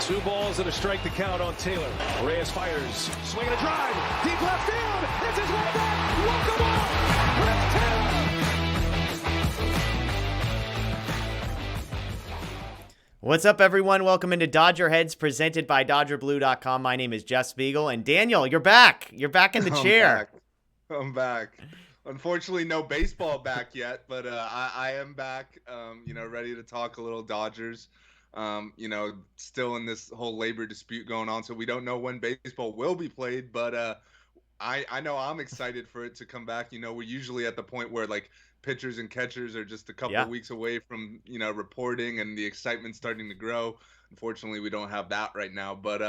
Two balls and a strike to count on Taylor. Reyes fires, swinging a drive, deep left field. It's his way back. Welcome on, Chris Taylor. What's up, everyone? Welcome into DodgerHeads, presented by DodgerBlue.com. My name is Jeff Spiegel, and Daniel, you're back. You're back in the chair. I'm back. Unfortunately, no baseball back yet, but I am back. Ready to talk a little Dodgers. Still in this whole labor dispute going on, so we don't know when baseball will be played, but I know I'm excited for it to come back. We're usually at the point where like pitchers and catchers are just a couple of weeks away from, reporting and the excitement starting to grow. Unfortunately, we don't have that right now, but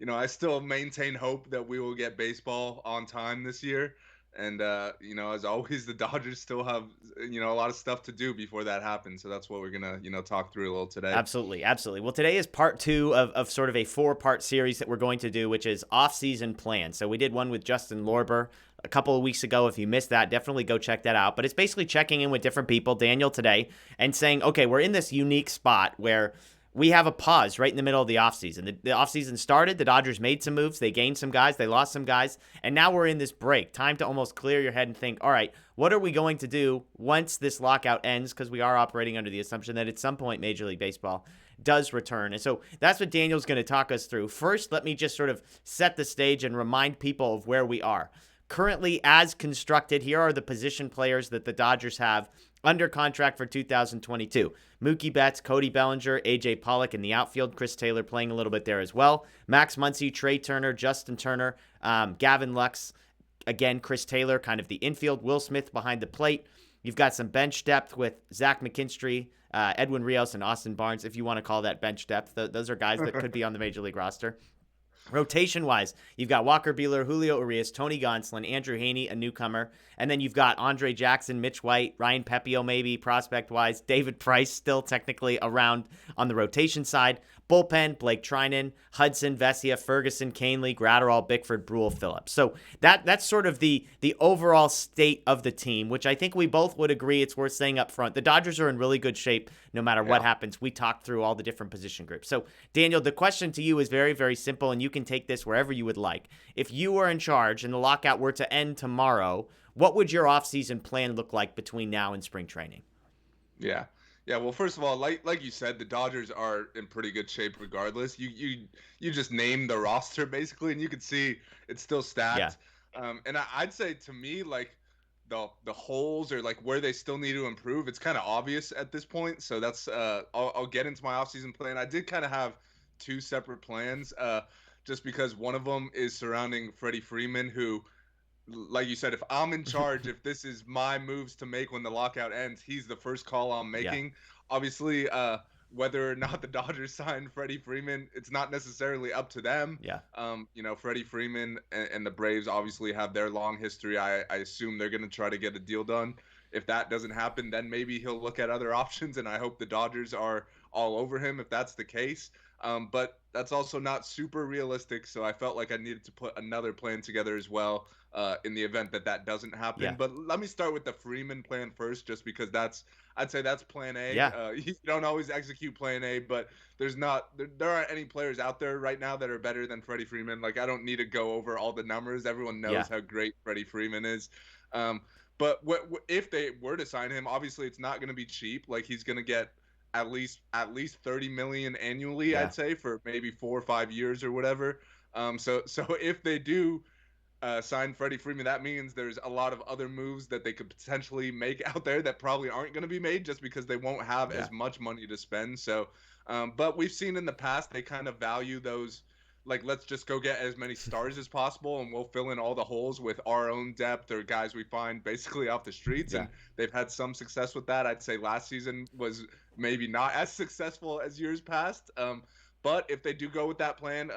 I still maintain hope that we will get baseball on time this year. And, as always, the Dodgers still have, a lot of stuff to do before that happens. So that's what we're going to, talk through a little today. Absolutely. Well, today is part two of sort of a 4-part series that we're going to do, which is off-season plans. So we did one with Justin Schwarber a couple of weeks ago. If you missed that, definitely go check that out. But it's basically checking in with different people, Daniel today, and saying, okay, we're in this unique spot where we have a pause right in the middle of the offseason. The offseason started. The Dodgers made some moves. They gained some guys. They lost some guys. And now we're in this break. Time to almost clear your head and think, all right, what are we going to do once this lockout ends? Because we are operating under the assumption that at some point Major League Baseball does return. And so that's what Daniel's going to talk us through. First, let me just sort of set the stage and remind people of where we are. Currently, as constructed, here are the position players that the Dodgers have under contract for 2022. Mookie Betts, Cody Bellinger, A.J. Pollock in the outfield. Chris Taylor playing a little bit there as well. Max Muncy, Trey Turner, Justin Turner, Gavin Lux. Again, Chris Taylor, kind of the infield. Will Smith behind the plate. You've got some bench depth with Zach McKinstry, Edwin Rios, and Austin Barnes, if you want to call that bench depth. Those are guys that could be on the Major League roster. Rotation-wise, you've got Walker Buehler, Julio Urias, Tony Gonsolin, Andrew Heaney, a newcomer, and then you've got Andre Jackson, Mitch White, Ryan Pepio maybe, prospect-wise, David Price still technically around on the rotation side, bullpen, Blake Trinan, Hudson, Vesia, Ferguson, Canely, Gratterall, Bickford, Brule, Phillips. So that's sort of the overall state of the team, which I think we both would agree it's worth saying up front. The Dodgers are in really good shape no matter what happens. We talked through all the different position groups. So, Daniel, the question to you is very, very simple, and you can take this wherever you would like. If you were in charge and the lockout were to end tomorrow, what would your offseason plan look like between now and spring training? Yeah. Well, first of all, like you said, the Dodgers are in pretty good shape regardless. You just named the roster basically, and you can see it's still stacked. Yeah. And I'd say to me, like the holes or like where they still need to improve, it's kind of obvious at this point. So that's I'll get into my offseason plan. I did kind of have two separate plans, just because one of them is surrounding Freddy Freeman, who, like you said, if I'm in charge, if this is my moves to make when the lockout ends, he's the first call I'm making. Yeah. Obviously, whether or not the Dodgers sign Freddy Freeman, it's not necessarily up to them. Yeah. Freddy Freeman and the Braves obviously have their long history. I assume they're going to try to get a deal done. If that doesn't happen, then maybe he'll look at other options, and I hope the Dodgers are all over him if that's the case. But that's also not super realistic, so I felt like I needed to put another plan together as well in the event that doesn't happen. Yeah. But let me start with the Freeman plan first, just because I'd say that's plan A. Yeah. You don't always execute plan A, but there aren't any players out there right now that are better than Freddie Freeman. Like, I don't need to go over all the numbers. Everyone knows how great Freddie Freeman is. But if they were to sign him, obviously it's not going to be cheap. Like, he's going to get at least $30 million annually, I'd say, for maybe 4 or 5 years or whatever. So if they do sign Freddie Freeman, that means there's a lot of other moves that they could potentially make out there that probably aren't going to be made just because they won't have as much money to spend. So, but we've seen in the past they kind of value those, like, let's just go get as many stars as possible and we'll fill in all the holes with our own depth or guys we find basically off the streets. And they've had some success with that. I'd say last season was maybe not as successful as years past. But if they do go with that plan,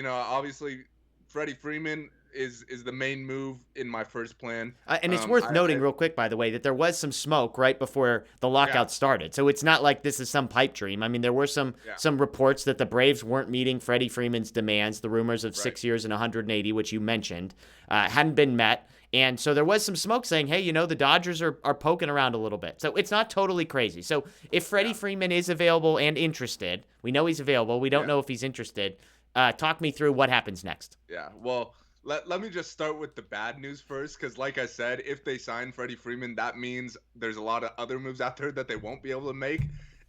obviously Freddie Freeman is the main move in my first plan. And it's worth noting real quick, by the way, that there was some smoke right before the lockout started. So it's not like this is some pipe dream. I mean, there were some reports that the Braves weren't meeting Freddie Freeman's demands. The rumors of 6 years and 180, which you mentioned, hadn't been met. And so there was some smoke saying, hey, the Dodgers are poking around a little bit. So it's not totally crazy. So if Freddie Freeman is available and interested, we know he's available. We don't know if he's interested. Talk me through what happens next. Yeah, well, let me just start with the bad news first, because like I said, if they sign Freddie Freeman, that means there's a lot of other moves out there that they won't be able to make.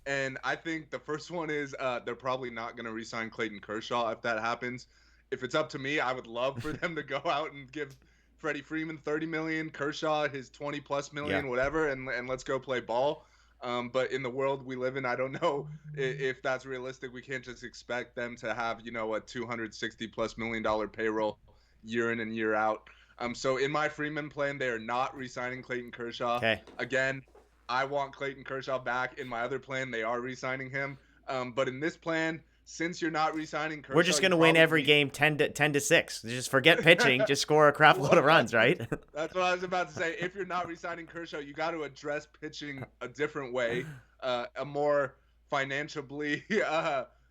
And I think the first one is they're probably not going to re-sign Clayton Kershaw if that happens. If it's up to me, I would love for them to go out and give Freddie Freeman $30 million, Kershaw his $20+ million, whatever, and let's go play ball. But in the world we live in, I don't know if that's realistic. We can't just expect them to have, a $260+ million payroll year in and year out. So in my Freeman plan, they are not re-signing Clayton Kershaw. Okay. Again, I want Clayton Kershaw back. In my other plan, they are re-signing him. But in this plan, since you're not re-signing Kershaw, we're just going to win every game 10-6. Just forget pitching. Just score a crap load of runs, right? That's what I was about to say. If you're not re-signing Kershaw, you got to address pitching a different way, a more financially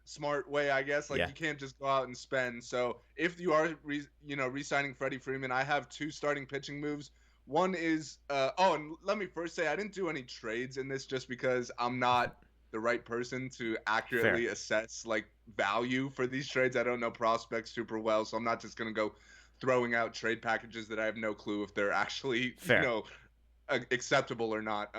smart way, I guess. You can't just go out and spend. So if you are, re-signing Freddie Freeman, I have 2 starting pitching moves. One is, and let me first say I didn't do any trades in this just because I'm not the right person to accurately assess value for these trades. I don't know prospects super well, so I'm not just going to go throwing out trade packages that I have no clue if they're actually, acceptable or not.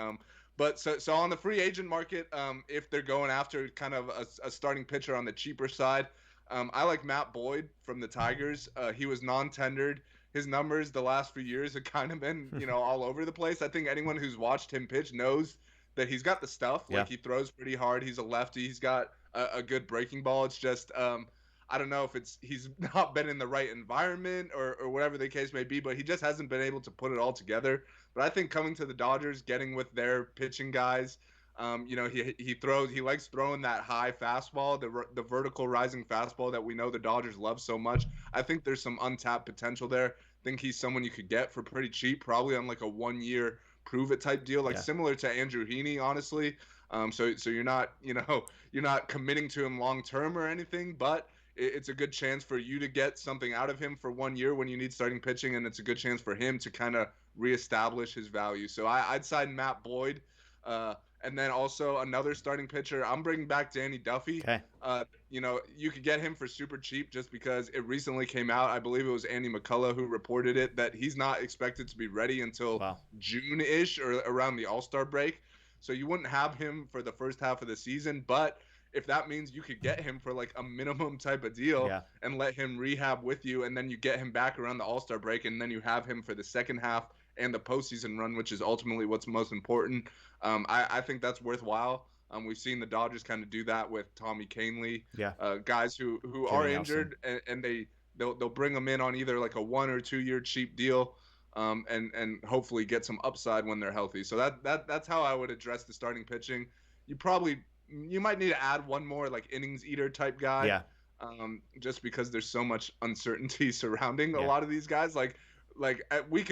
But so on the free agent market, if they're going after kind of a starting pitcher on the cheaper side, I like Matt Boyd from the Tigers. He was non-tendered. His numbers the last few years have kind of been, all over the place. I think anyone who's watched him pitch knows that he's got the stuff. He throws pretty hard. He's a lefty. He's got a good breaking ball. It's just I don't know if he's not been in the right environment or whatever the case may be, but he just hasn't been able to put it all together. But I think coming to the Dodgers, getting with their pitching guys, he likes throwing that high fastball, the vertical rising fastball that we know the Dodgers love so much. I think there's some untapped potential there. I think he's someone you could get for pretty cheap, probably on a 1-year prove it type deal, similar to Andrew Heaney, honestly. So you're not, you're not committing to him long term or anything, but it's a good chance for you to get something out of him for 1 year when you need starting pitching, and it's a good chance for him to kind of reestablish his value. So I'd sign Matt Boyd, and then also another starting pitcher. I'm bringing back Danny Duffy. Okay. You could get him for super cheap just because it recently came out. I believe it was Andy McCullough who reported it, that he's not expected to be ready until June-ish or around the All-Star break. So you wouldn't have him for the first half of the season, but if that means you could get him for a minimum type of deal and let him rehab with you, and then you get him back around the All-Star break, and then you have him for the second half and the postseason run, which is ultimately what's most important. I think that's worthwhile. We've seen the Dodgers kind of do that with Tommy Kahnle, guys who are injured, and they'll bring them in on either a 1 or 2 year cheap deal, and hopefully get some upside when they're healthy. So that's how I would address the starting pitching. You might need to add one more innings eater type guy, just because there's so much uncertainty surrounding a lot of these guys. We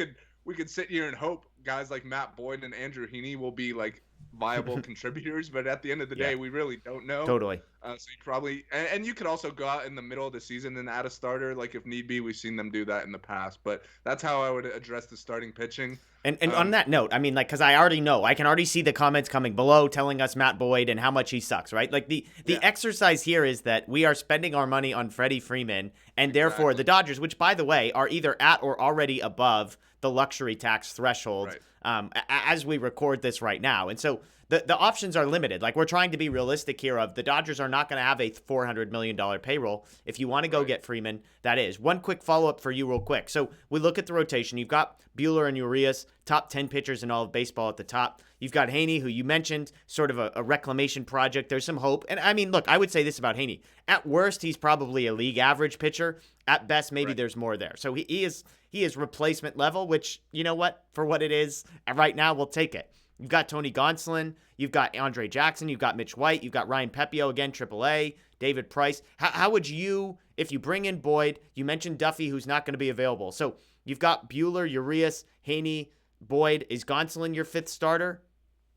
could sit here and hope guys like Matt Boyd and Andrew Heaney will be viable contributors, but at the end of the day, we really don't know. Totally. So you probably and you could also go out in the middle of the season and add a starter, if need be. We've seen them do that in the past, but that's how I would address the starting pitching. And on that note, I mean, because I already know, I can already see the comments coming below telling us Matt Boyd and how much he sucks, right? The exercise here is that we are spending our money on Freddie Freeman, and therefore the Dodgers, which by the way are either at or already above the luxury tax threshold, as we record this right now, and so the options are limited. We're trying to be realistic here. Of the Dodgers are not going to have a $400 million payroll. If you want to go get Freeman, that is. One quick follow-up for you real quick. So we look at the rotation. You've got Buehler and Urias, top 10 pitchers in all of baseball at the top. You've got Heaney, who you mentioned, sort of a reclamation project. There's some hope. And I mean, look, I would say this about Heaney. At worst, he's probably a league average pitcher. At best, maybe there's more there. So he is replacement level, which, you know what? For what it is, right now, we'll take it. You've got Tony Gonsolin, you've got Andre Jackson, you've got Mitch White, you've got Ryan Pepio, again, AAA, David Price. How would you, if you bring in Boyd, you mentioned Duffy, who's not going to be available. So you've got Buehler, Urias, Heaney, Boyd. Is Gonsolin your fifth starter?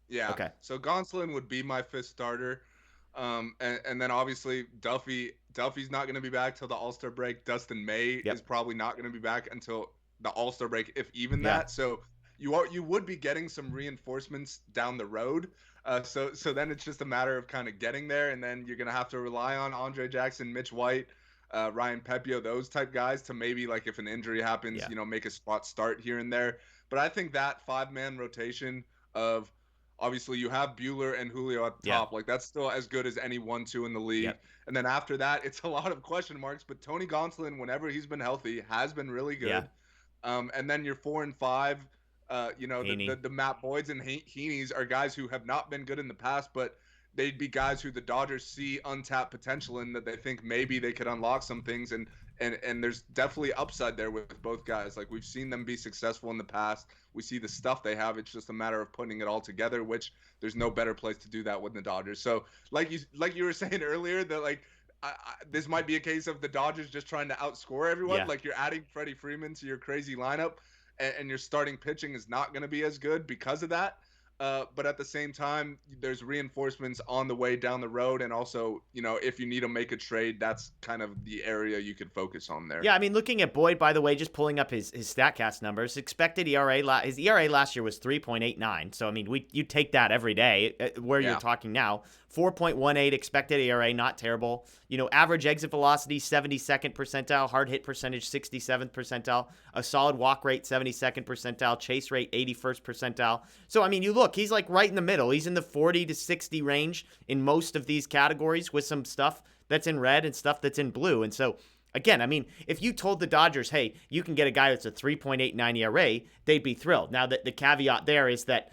Yeah. Okay. So Gonsolin would be my fifth starter. And then obviously Duffy's not going to be back till the All-Star break. Dustin May is probably not going to be back until the All-Star break, if even that. So you would be getting some reinforcements down the road. So then it's just a matter of kind of getting there, and then you're gonna have to rely on Andre Jackson, Mitch White, Ryan Pepio, those type guys to maybe, like, if an injury happens, make a spot start here and there. But I think that 5-man rotation of, obviously you have Bueller and Julio at the top, like that's still as good as any 1-2 in the league. And then after that, it's a lot of question marks. But Tony Gonsolin, whenever he's been healthy, has been really good. And then your 4 and 5. The Matt Boyds and Heaney's are guys who have not been good in the past, but they'd be guys who the Dodgers see untapped potential in, that they think maybe they could unlock some things. And there's definitely upside there with both guys. Like, we've seen them be successful in the past. We see the stuff they have. It's just a matter of putting it all together, which there's no better place to do that with the Dodgers. So like you were saying earlier, that like, this might be a case of the Dodgers just trying to outscore everyone. Like, you're adding Freddie Freeman to your crazy lineup, and your starting pitching is not going to be as good because of that. But at the same time, there's reinforcements on the way down the road. And also, if you need to make a trade, that's kind of the area you could focus on there. Yeah, I mean, looking at Boyd, by the way, just pulling up his StatCast numbers, expected ERA, his ERA last year was 3.89. So, I mean, you take that every day where you're talking now. 4.18 expected ERA, not terrible. Average exit velocity, 72nd percentile. Hard hit percentage, 67th percentile. A solid walk rate, 72nd percentile. Chase rate, 81st percentile. So, I mean, you look, he's like right in the middle. He's in the 40 to 60 range in most of these categories, with some stuff that's in red and stuff that's in blue. And so, again, I mean, if you told the Dodgers, hey, you can get a guy that's a 3.89 ERA, they'd be thrilled. Now, the caveat there is that,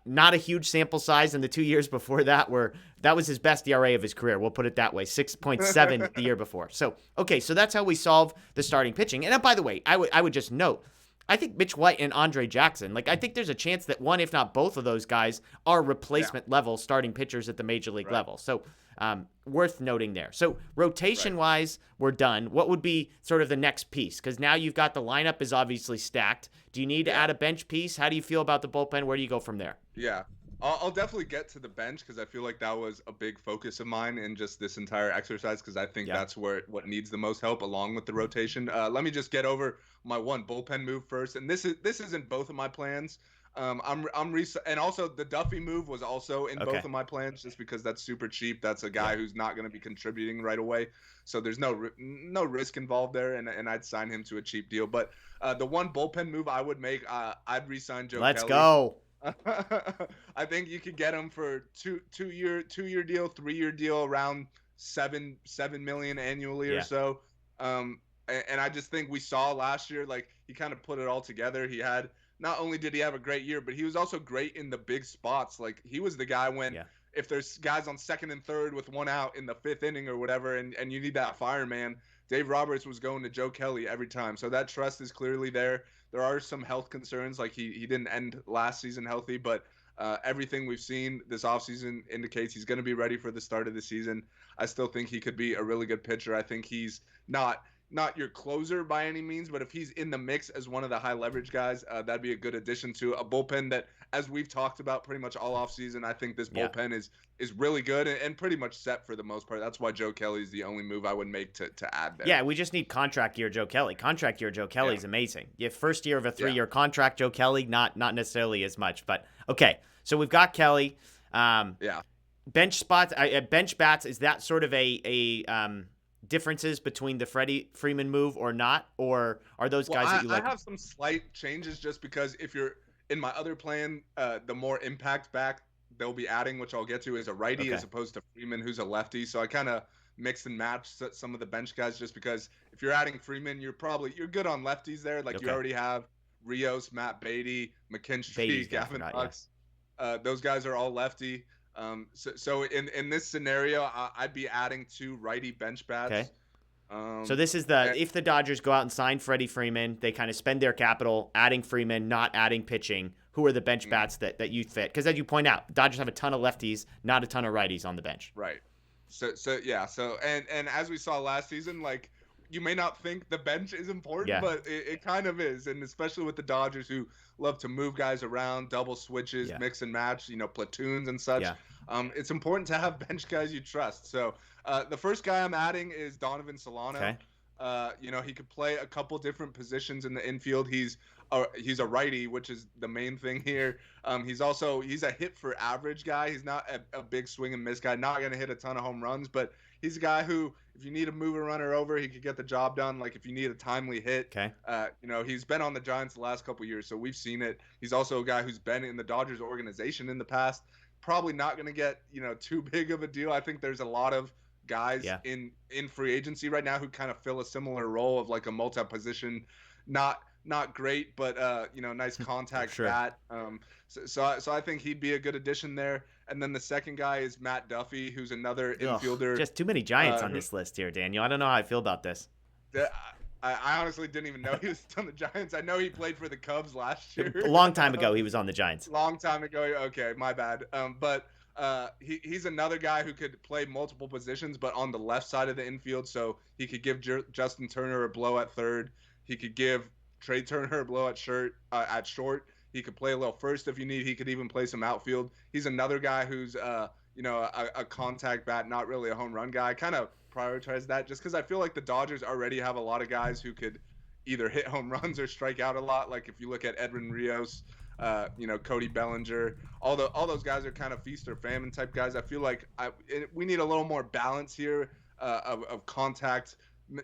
not a huge sample size, and the 2 years before that was his best ERA of his career. We'll put it that way, 6.7 the year before. So, okay, so that's how we solve the starting pitching. And by the way, I would just note, I think Mitch White and Andre Jackson, I think there's a chance that one, if not both of those guys, are replacement level starting pitchers at the major league level. So, worth noting there. So, rotation-wise, we're done. What would be sort of the next piece? Because now you've got the lineup is obviously stacked. Do you need to add a bench piece? How do you feel about the bullpen? Where do you go from there? Yeah. I'll definitely get to the bench, because I feel like that was a big focus of mine in just this entire exercise, because I think that's what needs the most help, along with the rotation. Let me just get over my one bullpen move first, and this isn't both of my plans. And also the Duffy move was also in both of my plans, just because that's super cheap. That's a guy who's not going to be contributing right away, so there's no risk involved there, and I'd sign him to a cheap deal. But the one bullpen move I would make, I'd re-sign Joe Kelly. Let's go. I think you could get him for two-year deal, 3-year deal, around $7 million annually or so. And I just think we saw last year, like, he kind of put it all together. He had, not only did he have a great year, but he was also great in the big spots. Like, he was the guy when if there's guys on second and third with one out in the 5th inning or whatever, and you need that fireman, Dave Roberts was going to Joe Kelly every time. So that trust is clearly there. There are some health concerns, like he didn't end last season healthy, but everything we've seen this offseason indicates he's going to be ready for the start of the season. I still think he could be a really good pitcher. I think he's not your closer by any means, but if he's in the mix as one of the high leverage guys, that'd be a good addition to a bullpen that, as we've talked about pretty much all offseason, I think this bullpen is really good and pretty much set for the most part. That's why Joe Kelly is the only move I would make to add there. Yeah, we just need contract year Joe Kelly. Contract year Joe Kelly is amazing. Yeah, first year of a 3-year contract, Joe Kelly, not necessarily as much, but okay. So we've got Kelly. Bench spots, bench bats. Is that sort of a differences between the Freddie Freeman move or not, or are those guys that you like? I have some slight changes, just because if you're in my other plan, the more impact back they'll be adding, which I'll get to, is a righty as opposed to Freeman, who's a lefty. So I kind of mixed and matched some of the bench guys, just because if you're adding Freeman, you're good on lefties there. Like you already have Rios, Matt Beatty, McKinstry, Gavin Hux. Those guys are all lefty. So in this scenario, I'd be adding 2 righty bench bats. Okay. So this is if the Dodgers go out and sign Freddie Freeman, they kind of spend their capital adding Freeman, not adding pitching. Who are the bench bats that you fit? Because as you point out, Dodgers have a ton of lefties, not a ton of righties on the bench. Right. So and as we saw last season, like, you may not think the bench is important, but it kind of is. And especially with the Dodgers, who love to move guys around, double switches, mix and match, platoons and such. It's important to have bench guys you trust. So the first guy I'm adding is Donovan Solano. He could play a couple different positions in the infield. He's a righty, which is the main thing here. He's a hit for average guy. He's not a big swing and miss guy. Not going to hit a ton of home runs, but he's a guy who, if you need to move a runner over, he could get the job done. Like if you need a timely hit, okay. He's been on the Giants the last couple of years, so we've seen it. He's also a guy who's been in the Dodgers organization in the past. Probably not going to get, too big of a deal. I think there's a lot of guys in free agency right now who kind of fill a similar role of like a multi-position, not great, but nice contact sure. bat. So I think he'd be a good addition there. And then the second guy is Matt Duffy, who's another infielder. Just too many Giants on this list here, Daniel. I don't know how I feel about this. I honestly didn't even know he was on the Giants. I know he played for the Cubs last year. A long time ago, he was on the Giants. Long time ago. Okay, my bad. But he's another guy who could play multiple positions, but on the left side of the infield. So he could give Justin Turner a blow at third. He could give Trey Turner a blow at short. He could play a little first if you need. He could even play some outfield. He's another guy who's a contact bat, not really a home run guy. Kind of prioritize that just because I feel like the Dodgers already have a lot of guys who could either hit home runs or strike out a lot. Like if you look at Edwin Rios, Cody Bellinger, all those guys are kind of feast or famine type guys. I feel like we need a little more balance here of contact,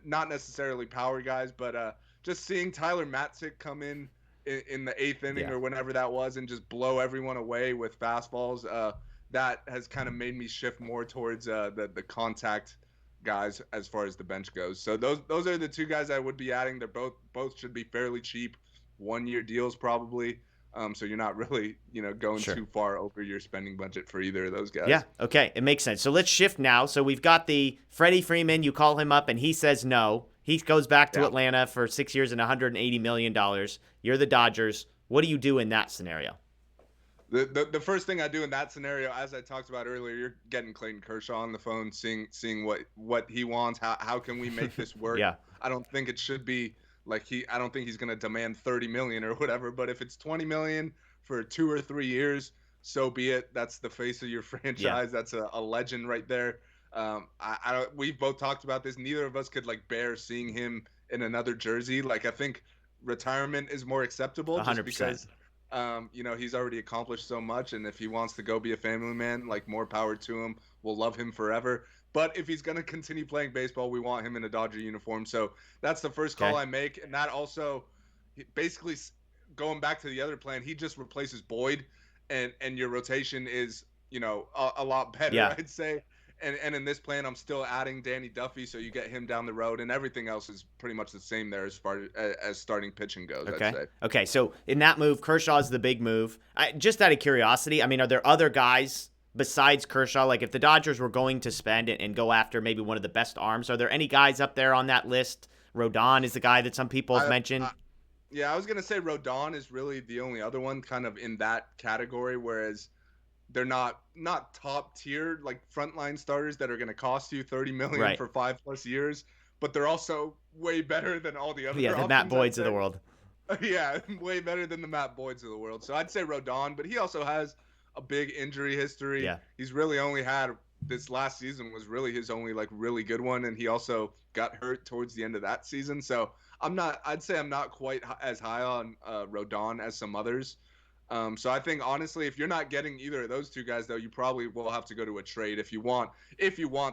not necessarily power guys, but just seeing Tyler Matzik come in the eighth inning or whenever that was and just blow everyone away with fastballs. That has kind of made me shift more towards the contact guys as far as the bench goes. So those are the two guys I would be adding. They're both should be fairly cheap, 1-year deals probably. So you're not really, going too far over your spending budget for either of those guys. Yeah, okay, it makes sense. So let's shift now. So we've got the Freddy Freeman. You call him up and he says no. He goes back to Atlanta for 6 years and $180 million. You're the Dodgers. What do you do in that scenario? The first thing I do in that scenario, as I talked about earlier, you're getting Clayton Kershaw on the phone, seeing what he wants. How can we make this work? I don't think it should be I don't think he's going to demand $30 million or whatever, but if it's $20 million for 2 or 3 years, so be it. That's the face of your franchise. That's a legend right there. We've both talked about this. Neither of us could bear seeing him in another jersey. I think retirement is more acceptable 100%. Just because he's already accomplished so much, and if he wants to go be a family man, more power to him. We'll love him forever. But if he's going to continue playing baseball, we want him in a Dodger uniform. So that's the first call I make. And that also, basically, going back to the other plan, he just replaces Boyd, and your rotation is, a lot better, I'd say. And in this plan, I'm still adding Danny Duffy, so you get him down the road, and everything else is pretty much the same there as far as starting pitching goes, I'd say. Okay, so in that move, Kershaw's the big move. Just out of curiosity, are there other guys besides Kershaw? If the Dodgers were going to spend it and go after maybe one of the best arms, are there any guys up there on that list? Rodon is the guy that some people have mentioned. I was going to say Rodon is really the only other one kind of in that category, whereas they're not top tier frontline starters that are going to cost you $30 million for 5+ years, but they're also way better than all the other the Matt Boyds of the world. Way better than the Matt Boyds of the world. So I'd say Rodon, but he also has a big injury history. He's really only had this last season was really his only really good one, and he also got hurt towards the end of that season. So I'd say I'm not quite as high on Rodon as some others. So I think honestly, if you're not getting either of those two guys, though, you probably will have to go to a trade if you want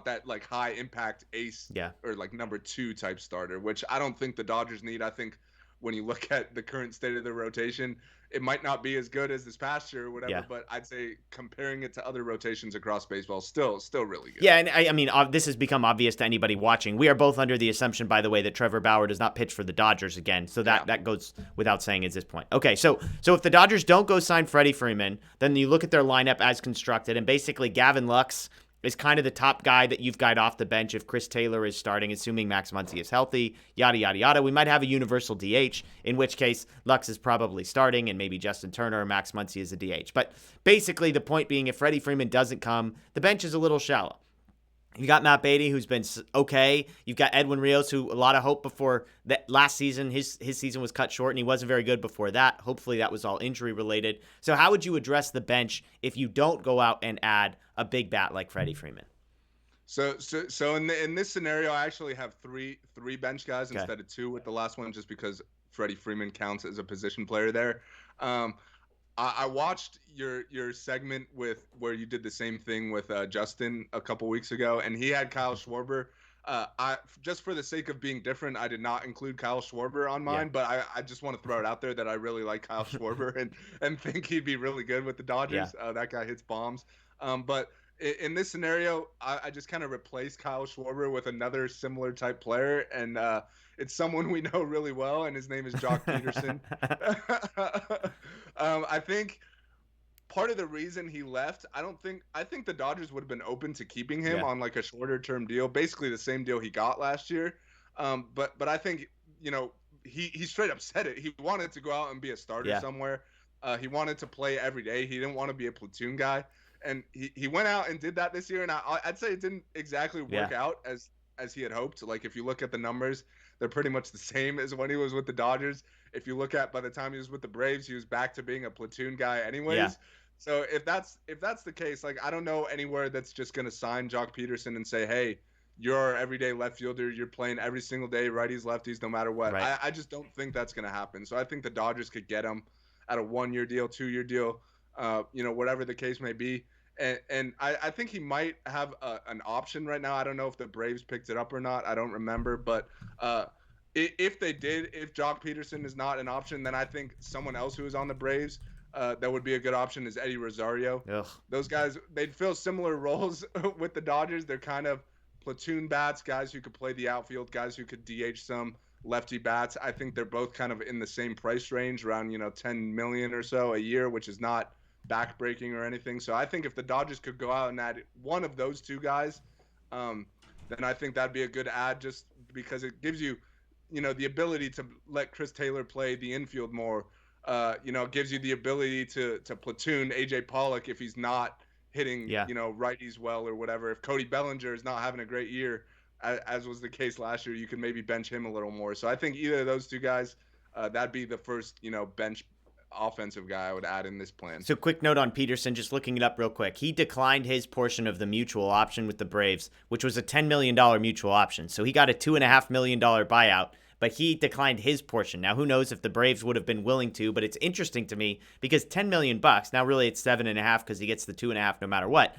that high impact ace or number 2 type starter, which I don't think the Dodgers need. I think when you look at the current state of the rotation, it might not be as good as this past year or whatever, but I'd say comparing it to other rotations across baseball, still really good. Yeah, and this has become obvious to anybody watching. We are both under the assumption, by the way, that Trevor Bauer does not pitch for the Dodgers again, so that goes without saying at this point. Okay, so if the Dodgers don't go sign Freddie Freeman, then you look at their lineup as constructed, and basically Gavin Lux is kind of the top guy that you've got off the bench if Chris Taylor is starting, assuming Max Muncy is healthy, yada, yada, yada. We might have a universal DH, in which case Lux is probably starting, and maybe Justin Turner or Max Muncy is a DH. But basically the point being, if Freddie Freeman doesn't come, the bench is a little shallow. You got Matt Beatty, who's been okay. You've got Edwin Rios, who a lot of hope before that last season. His season was cut short, and he wasn't very good before that. Hopefully that was all injury related. So how would you address the bench if you don't go out and add a big bat like Freddie Freeman? So in this scenario, I actually have three bench guys instead of two with the last one, just because Freddie Freeman counts as a position player there. I watched your segment with where you did the same thing with Justin a couple weeks ago, and he had Kyle Schwarber. I just for the sake of being different, I did not include Kyle Schwarber on mine, but I just want to throw it out there that I really like Kyle Schwarber and think he'd be really good with the Dodgers. That guy hits bombs. But in this scenario, I just kind of replaced Kyle Schwarber with another similar type player, and it's someone we know really well, and his name is Jock Peterson. I think part of the reason he left, I think the Dodgers would have been open to keeping him on like a shorter term deal, basically the same deal he got last year. But I think, he straight up said it. He wanted to go out and be a starter somewhere. He wanted to play every day. He didn't want to be a platoon guy. And he went out and did that this year. And I'd say it didn't exactly work out as he had hoped. Like, if you look at the numbers, they're pretty much the same as when he was with the Dodgers. If you look at by the time he was with the Braves, he was back to being a platoon guy anyways. Yeah. So if that's the case, like, I don't know anywhere that's just going to sign Jock Peterson and say, hey, you're our everyday left fielder. You're playing every single day, righties, lefties, no matter what. Right. I just don't think that's going to happen. So I think the Dodgers could get him at a 1-year deal, 2-year deal, whatever the case may be. And I think he might have an option right now. I don't know if the Braves picked it up or not. I don't remember. But if they did, if Jock Peterson is not an option, then I think someone else who is on the Braves that would be a good option is Eddie Rosario. Ugh. Those guys, they'd fill similar roles with the Dodgers. They're kind of platoon bats, guys who could play the outfield, guys who could DH some lefty bats. I think they're both kind of in the same price range, around $10 million or so a year, which is not backbreaking or anything. So I think if the Dodgers could go out and add one of those two guys, then I think that'd be a good add, just because it gives you, the ability to let Chris Taylor play the infield more. Gives you the ability to platoon AJ Pollock if he's not hitting, righties well or whatever. If Cody Bellinger is not having a great year, as was the case last year, you can maybe bench him a little more. So I think either of those two guys, that'd be the first, bench offensive guy I would add in this plan. So quick note on Peterson, just looking it up real quick. He declined his portion of the mutual option with the Braves, which was a $10 million mutual option. So he got a $2.5 million buyout, but he declined his portion. Now, who knows if the Braves would have been willing to, but it's interesting to me because $10 million, now really it's 7.5 because he gets the 2.5 no matter what.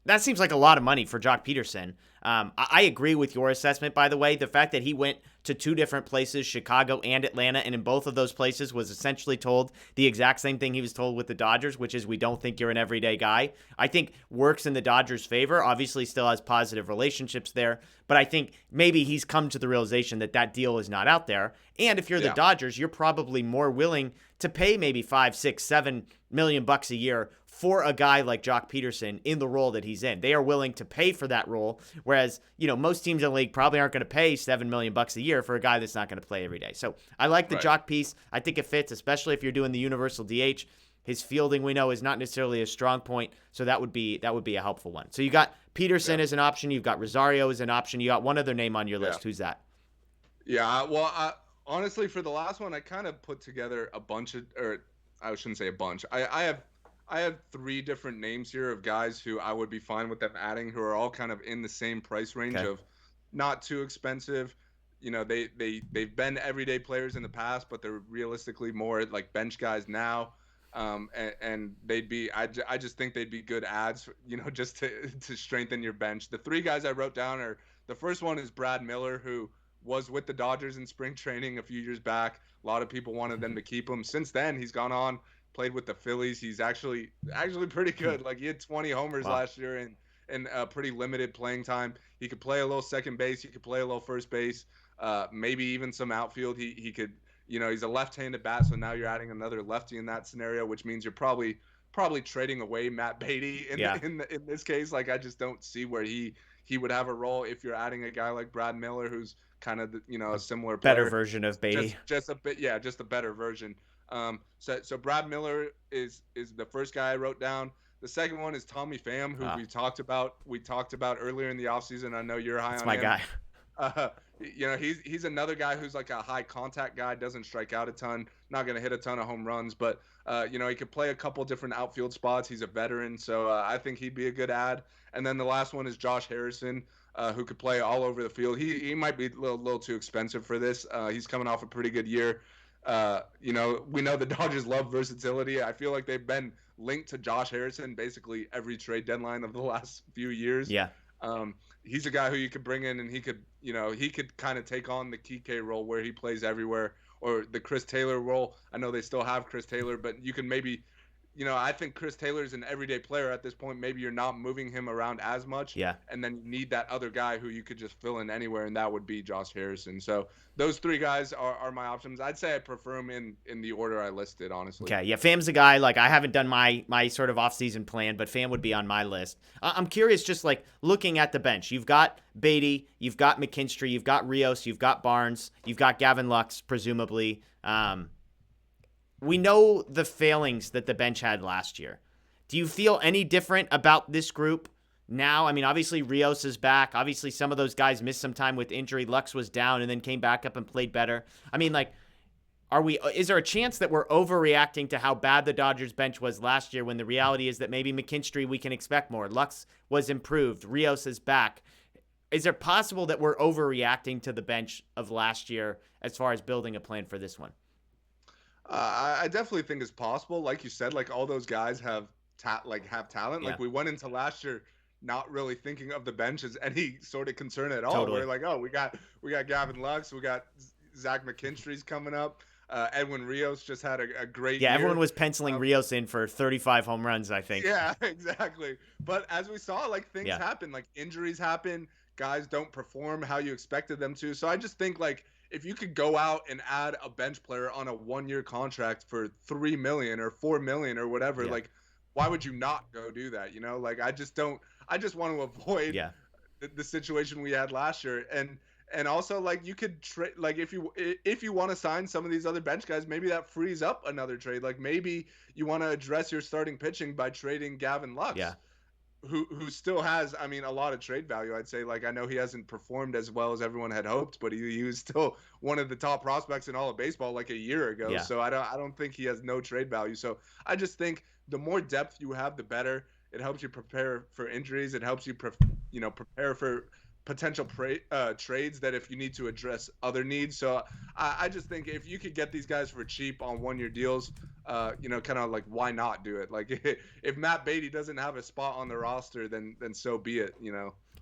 That seems like a lot of money for Jock Peterson. I agree with your assessment, by the way. The fact that he went to two different places, Chicago and Atlanta, and in both of those places was essentially told the exact same thing he was told with the Dodgers, which is we don't think you're an everyday guy, I think works in the Dodgers' favor. Obviously still has positive relationships there, but I think maybe he's come to the realization that that deal is not out there. And if you're the Dodgers, you're probably more willing to pay maybe $5, $6, $7 million bucks a year for a guy like Jock Peterson in the role that he's in. They are willing to pay for that role, whereas, most teams in the league probably aren't going to pay $7 million bucks a year for a guy that's not going to play every day. So I like the Jock piece. I think it fits, especially if you're doing the universal DH. His fielding, we know, is not necessarily a strong point, so that would be a helpful one. So you got Peterson as an option. You've got Rosario as an option. You got one other name on your list. Who's that? Yeah, well, honestly, for the last one, I kind of put together a bunch of, or I shouldn't say a bunch. I have three different names here of guys who I would be fine with them adding, who are all kind of in the same price range of not too expensive. They've been everyday players in the past, but they're realistically more like bench guys now. And they'd be, I just think they'd be good adds, just to strengthen your bench. The three guys I wrote down are, the first one is Brad Miller, who was with the Dodgers in spring training a few years back. A lot of people wanted them to keep him. Since then, he's gone on, played with the Phillies. He's actually pretty good. Like, he had 20 homers last year and pretty limited playing time. He could play a little second base. He could play a little first base. Maybe even some outfield. He could, he's a left-handed bat, so now you're adding another lefty in that scenario, which means you're probably trading away Matt Beatty in this case. Like, I just don't see where he would have a role if you're adding a guy like Brad Miller, who's kind of, a similar player. Better version of Beatty. Just a bit, just a better version. So Brad Miller is the first guy I wrote down. The second one is Tommy Pham, who we talked about earlier in the offseason. I know you're high on him. That's my guy. Uh, he's another guy who's like a high contact guy, doesn't strike out a ton, not going to hit a ton of home runs, but he could play a couple different outfield spots. He's a veteran, so I think he'd be a good add. And then the last one is Josh Harrison, who could play all over the field. He might be a little too expensive for this. He's coming off a pretty good year. We know the Dodgers love versatility. I feel like they've been linked to Josh Harrison basically every trade deadline of the last few years. Yeah. He's a guy who you could bring in, and he could kind of take on the Kike role where he plays everywhere, or the Chris Taylor role. I know they still have Chris Taylor, but you can maybe, I think Chris Taylor is an everyday player at this point. Maybe you're not moving him around as much. Yeah. And then you need that other guy who you could just fill in anywhere, and that would be Josh Harrison. So those three guys are my options. I'd say I prefer them in the order I listed, honestly. Okay, yeah, Fam's a guy, like, I haven't done my sort of offseason plan, but Fam would be on my list. I'm curious, just like looking at the bench. You've got Beatty, you've got McKinstry, you've got Rios, you've got Barnes, you've got Gavin Lux, presumably. We know the failings that the bench had last year. Do you feel any different about this group now? I mean, obviously Rios is back. Obviously some of those guys missed some time with injury. Lux was down and then came back up and played better. I mean, like, is there a chance that we're overreacting to how bad the Dodgers bench was last year when the reality is that maybe McKinstry we can expect more? Lux was improved. Rios is back. Is it possible that we're overreacting to the bench of last year as far as building a plan for this one? I definitely think it's possible. Like you said, like all those guys have talent. Yeah. Like we went into last year not really thinking of the bench as any sort of concern at all. Totally. We're like, oh, we got Gavin Lux, we got Zach McKinstry's coming up. Edwin Rios just had a great year. Everyone was penciling Rios in for 35 home runs, I think. Yeah, exactly. But as we saw, like things happen, like injuries happen, guys don't perform how you expected them to. So I just think like if you could go out and add a bench player on a 1-year contract for $3 million or $4 million or whatever, like why would you not go do that? Like I just want to avoid the situation we had last year. And also like you could trade, like if you want to sign some of these other bench guys, maybe that frees up another trade. Like maybe you want to address your starting pitching by trading Gavin Lux. Yeah. Who still has, I mean, a lot of trade value, I'd say. Like, I know he hasn't performed as well as everyone had hoped, but he was still one of the top prospects in all of baseball like a year ago. Yeah. So I don't think he has no trade value. So I just think the more depth you have, the better. It helps you prepare for injuries. It helps you, prepare for potential trades that if you need to address other needs. So I just think if you could get these guys for cheap on 1-year deals, kind of like why not do it? Like if Matt Beatty doesn't have a spot on the roster, then so be it,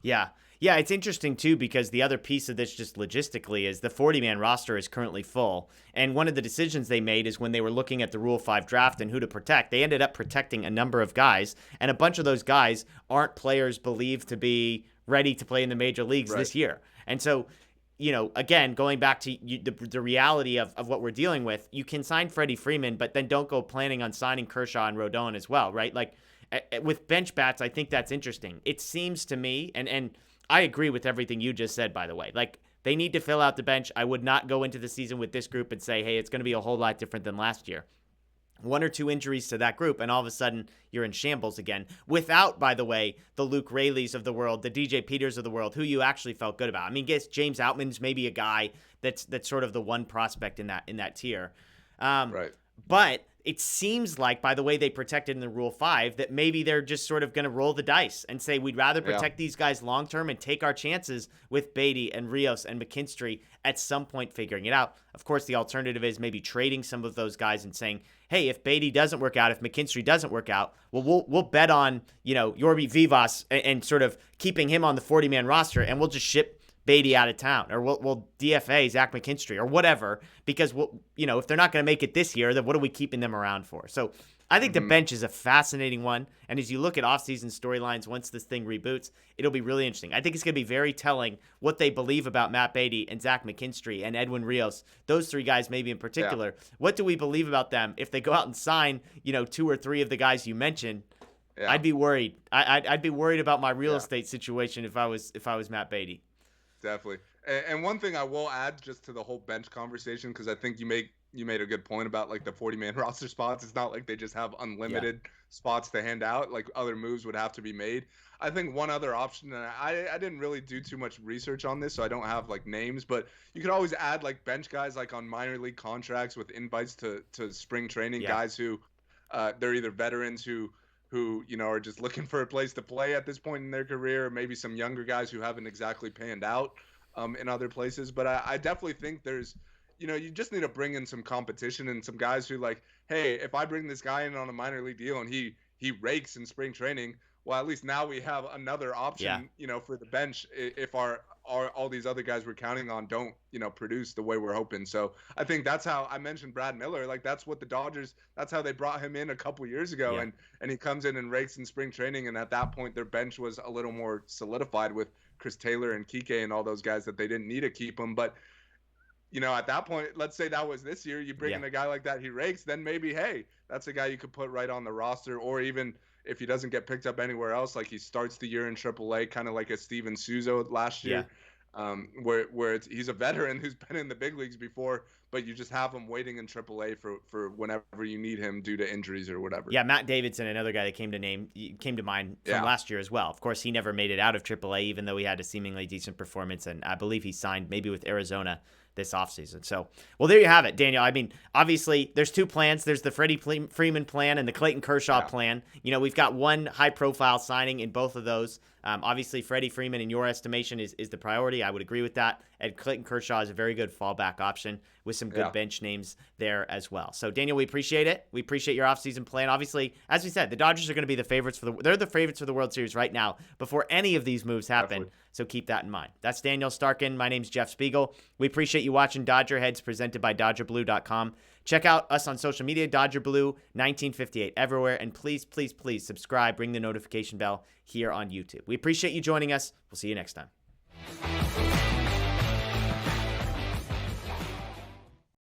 Yeah. Yeah, it's interesting too because the other piece of this just logistically is the 40-man roster is currently full. And one of the decisions they made is when they were looking at the Rule 5 draft and who to protect, they ended up protecting a number of guys, and a bunch of those guys aren't players believed to be ready to play in the major leagues this year. And so, again, going back to the reality of what we're dealing with, you can sign Freddy Freeman, but then don't go planning on signing Kershaw and Rodon as well, right? Like with bench bats, I think that's interesting. It seems to me, and I agree with everything you just said, by the way, like they need to fill out the bench. I would not go into the season with this group and say, hey, it's going to be a whole lot different than last year. 1 or 2 injuries to that group, and all of a sudden you're in shambles again. Without, by the way, the Luke Rayleighs of the world, the DJ Peters of the world, who you actually felt good about. I mean, guess James Outman's maybe a guy that's sort of the one prospect in that tier. Right. But it seems like, by the way they protected in the Rule 5, that maybe they're just sort of going to roll the dice and say we'd rather protect these guys long term and take our chances with Beatty and Rios and McKinstry at some point figuring it out. Of course, the alternative is maybe trading some of those guys and saying, hey, if Beatty doesn't work out, if McKinstry doesn't work out, well, we'll bet on, Yorby Vivas and sort of keeping him on the 40-man roster, and we'll just ship Beatty out of town, or we'll DFA Zach McKinstry or whatever, because if they're not going to make it this year, then what are we keeping them around for? So I think the bench is a fascinating one, and as you look at offseason storylines once this thing reboots, it'll be really interesting. I think it's going to be very telling what they believe about Matt Beatty and Zach McKinstry and Edwin Rios, those 3 guys maybe in particular. Yeah. What do we believe about them if they go out and sign 2 or 3 of the guys you mentioned? Yeah. I'd be worried. I'd be worried about my real estate situation if I was Matt Beatty. Definitely. And one thing I will add just to the whole bench conversation, because I think you make you made a good point about like the 40-man roster spots. It's not like they just have unlimited spots to hand out. Like other moves would have to be made. I think one other option, and I didn't really do too much research on this, so I don't have like names, but you could always add like bench guys like on minor league contracts with invites to spring training, guys who they're either veterans who are just looking for a place to play at this point in their career, or maybe some younger guys who haven't exactly panned out in other places. But I definitely think there's, you just need to bring in some competition and some guys who like, hey, if I bring this guy in on a minor league deal and he rakes in spring training, well, at least now we have another option, for the bench if all these other guys we're counting on don't, produce the way we're hoping. So I think that's how I mentioned Brad Miller. Like that's what the Dodgers, that's how they brought him in a couple years ago. And he comes in and rakes in spring training. And at that point, their bench was a little more solidified with Chris Taylor and Kike and all those guys that they didn't need to keep him. But at that point, let's say that was this year, you bring in a guy like that, he rakes, then maybe, hey, that's a guy you could put right on the roster. Or even if he doesn't get picked up anywhere else, like he starts the year in AAA, kind of like a Steven Souza last year, where he's a veteran who's been in the big leagues before, but you just have him waiting in AAA for whenever you need him due to injuries or whatever. Yeah, Matt Davidson, another guy that came to mind from last year as well. Of course, he never made it out of AAA, even though he had a seemingly decent performance, and I believe he signed maybe with Arizona this offseason. So, well, there you have it, Daniel. I mean, obviously, there's two plans. There's the Freddie Freeman plan and the Clayton Kershaw plan. We've got one high-profile signing in both of those. Obviously, Freddie Freeman, in your estimation, is the priority. I would agree with that. And Clayton Kershaw is a very good fallback option with some good bench names there as well. So, Daniel, we appreciate it. We appreciate your offseason plan. Obviously, as we said, the Dodgers are going to be the favorites they're the favorites for the World Series right now before any of these moves happen. Definitely. So keep that in mind. That's Daniel Starkand. My name's Jeff Spiegel. We appreciate you watching Dodger Heads presented by DodgerBlue.com. Check out us on social media, DodgerBlue1958 everywhere. And please, please, please subscribe. Ring the notification bell here on YouTube. We appreciate you joining us. We'll see you next time.